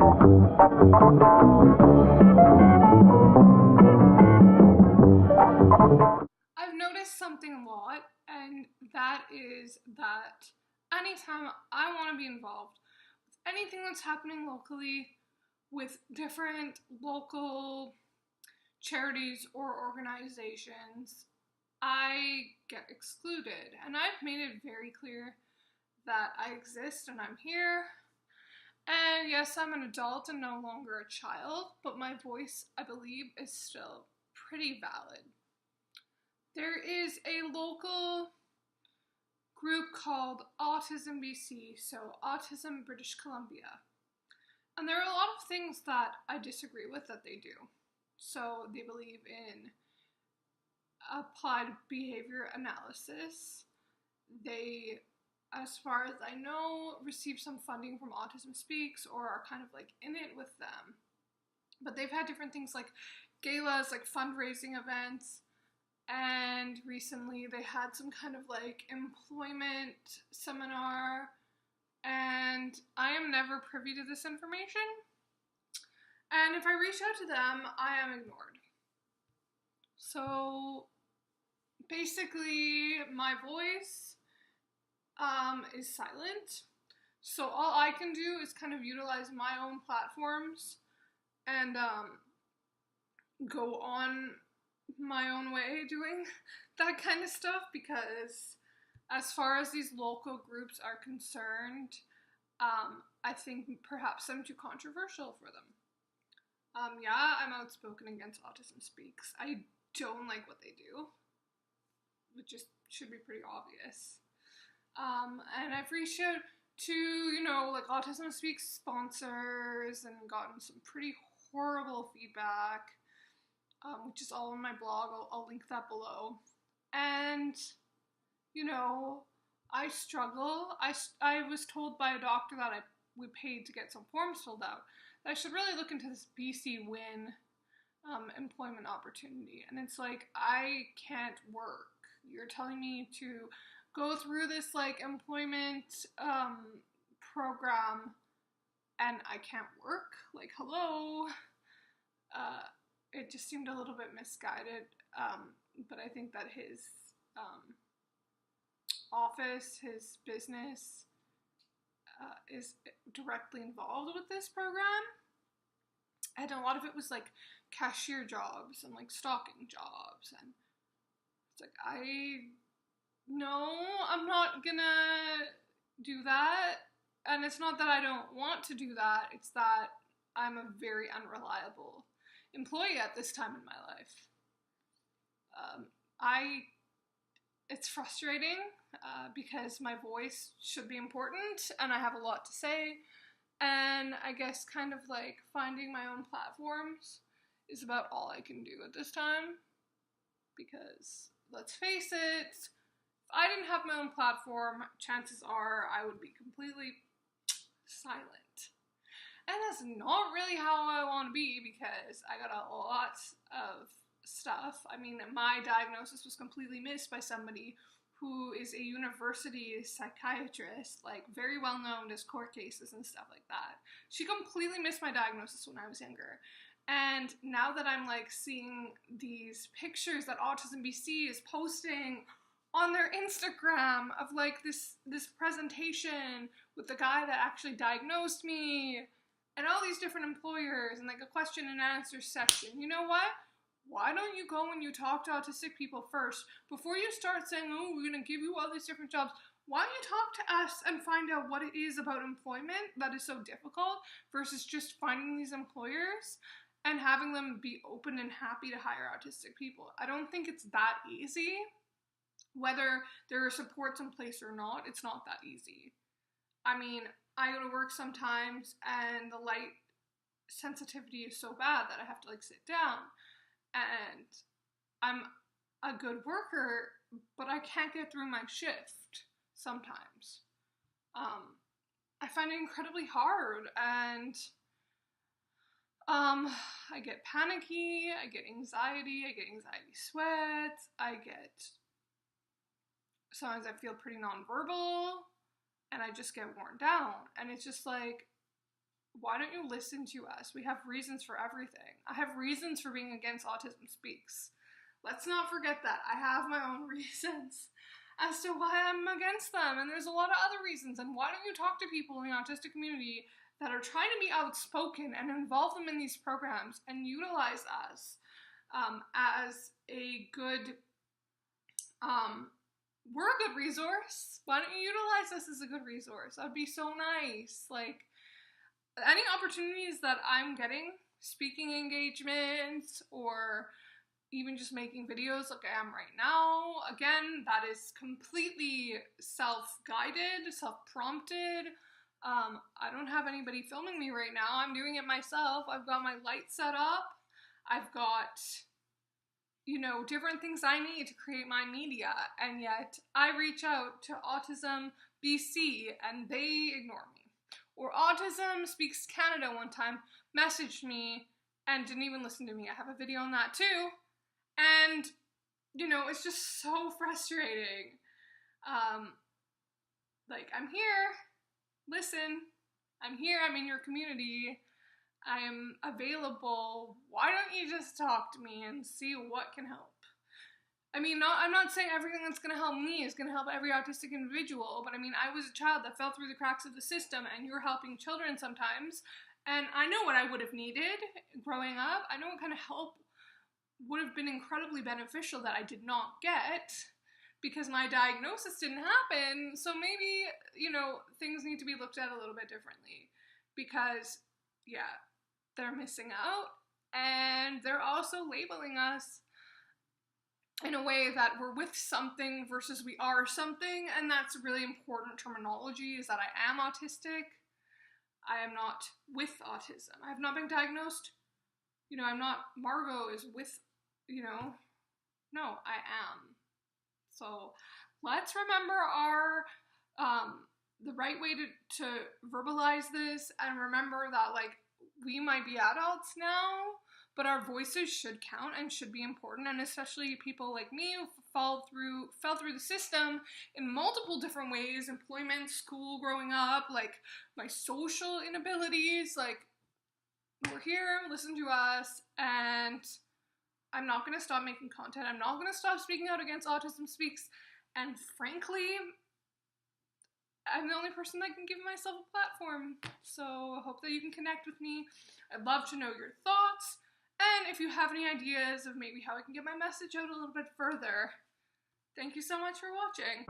I've noticed something a lot, and that is that anytime I want to be involved with anything that's happening locally with different local charities or organizations, I get excluded. And I've made it very clear that I exist and I'm here. And yes, I'm an adult and no longer a child, but my voice, I believe, is still pretty valid. There is a local group called Autism BC, so Autism British Columbia. And there are a lot of things that I disagree with that they do. So they believe in applied behavior analysis. They, as far as I know, receive some funding from Autism Speaks or are kind of like in it with them. But they've had different things like galas, like fundraising events. And recently they had some kind of like employment seminar, and I am never privy to this information. And if I reach out to them, I am ignored. So basically, my voice is silent. So all I can do is kind of utilize my own platforms and go on my own way doing that kind of stuff, because as far as these local groups are concerned, I think perhaps I'm too controversial for them. Yeah, I'm outspoken against Autism Speaks. I don't like what they do, which just should be pretty obvious. And I've reached out to, like Autism Speaks sponsors and gotten some pretty horrible feedback. Which is all on my blog. I'll link that below. And, I struggle. I was told by a doctor that we paid to get some forms filled out, that I should really look into this BC Win employment opportunity. And it's like, I can't work. You're telling me to go through this, like, employment program, and I can't work? Like, hello? It just seemed a little bit misguided, but I think that his office, his business, is directly involved with this program. And a lot of it was like cashier jobs and like stocking jobs, and it's like, I'm not gonna do that. And it's not that I don't want to do that, it's that I'm a very unreliable employee at this time in my life. It's frustrating because my voice should be important and I have a lot to say, and I guess kind of like finding my own platforms is about all I can do at this time, because let's face it, if I didn't have my own platform, chances are I would be completely silent. And that's not really how I want to be, because I got a lot of stuff. I mean, my diagnosis was completely missed by somebody who is a university psychiatrist, like very well known, does court cases and stuff like that. She completely missed my diagnosis when I was younger. And now that I'm like seeing these pictures that Autism BC is posting on their Instagram of like this presentation with the guy that actually diagnosed me, and all these different employers, and like a question and answer section. You know what? Why don't you go and you talk to autistic people first before you start saying, oh, we're going to give you all these different jobs? Why don't you talk to us and find out what it is about employment that is so difficult, versus just finding these employers and having them be open and happy to hire autistic people? I don't think it's that easy. Whether there are supports in place or not, it's not that easy. I mean, I go to work sometimes and the light sensitivity is so bad that I have to like sit down, and I'm a good worker, but I can't get through my shift sometimes. I find it incredibly hard, and I get panicky, I get anxiety sweats, sometimes I feel pretty nonverbal, and I just get worn down. And it's just like, why don't you listen to us? We have reasons for everything. I have reasons for being against Autism Speaks. Let's not forget that. I have my own reasons as to why I'm against them, and there's a lot of other reasons. And why don't you talk to people in the autistic community that are trying to be outspoken and involve them in these programs and utilize us as a good, we're a good resource. Why don't you utilize us as a good resource? That'd be so nice. Like, any opportunities that I'm getting, speaking engagements, or even just making videos like I am right now, again, that is completely self-guided, self-prompted. I don't have anybody filming me right now. I'm doing it myself. I've got my light set up. I've got, you know, different things I need to create my media, and yet I reach out to Autism BC and they ignore me. Or Autism Speaks Canada one time messaged me and didn't even listen to me. I have a video on that too. And, you know, it's just so frustrating. Like, I'm here, listen, I'm here, I'm in your community, I am available. Why don't you just talk to me and see what can help? I mean, I'm not saying everything that's going to help me is going to help every autistic individual, but I mean, I was a child that fell through the cracks of the system, and you're helping children sometimes, and I know what I would have needed growing up. I know what kind of help would have been incredibly beneficial that I did not get because my diagnosis didn't happen. So maybe, you know, things need to be looked at a little bit differently because, yeah, they're missing out, and they're also labeling us in a way that we're with something versus we are something, and that's really important terminology, is that I am autistic. I am not with autism. I have not been diagnosed. You know, I'm not, Margot is with, you know, no, I am. So let's remember our, the right way to verbalize this, and remember that, like, we might be adults now, but our voices should count and should be important, and especially people like me who fell through the system in multiple different ways, employment, school, growing up, like my social inabilities, like, we're here, listen to us, and I'm not going to stop making content. I'm not going to stop speaking out against Autism Speaks, and frankly, I'm the only person that can give myself a platform, so I hope that you can connect with me. I'd love to know your thoughts, and if you have any ideas of maybe how I can get my message out a little bit further. Thank you so much for watching.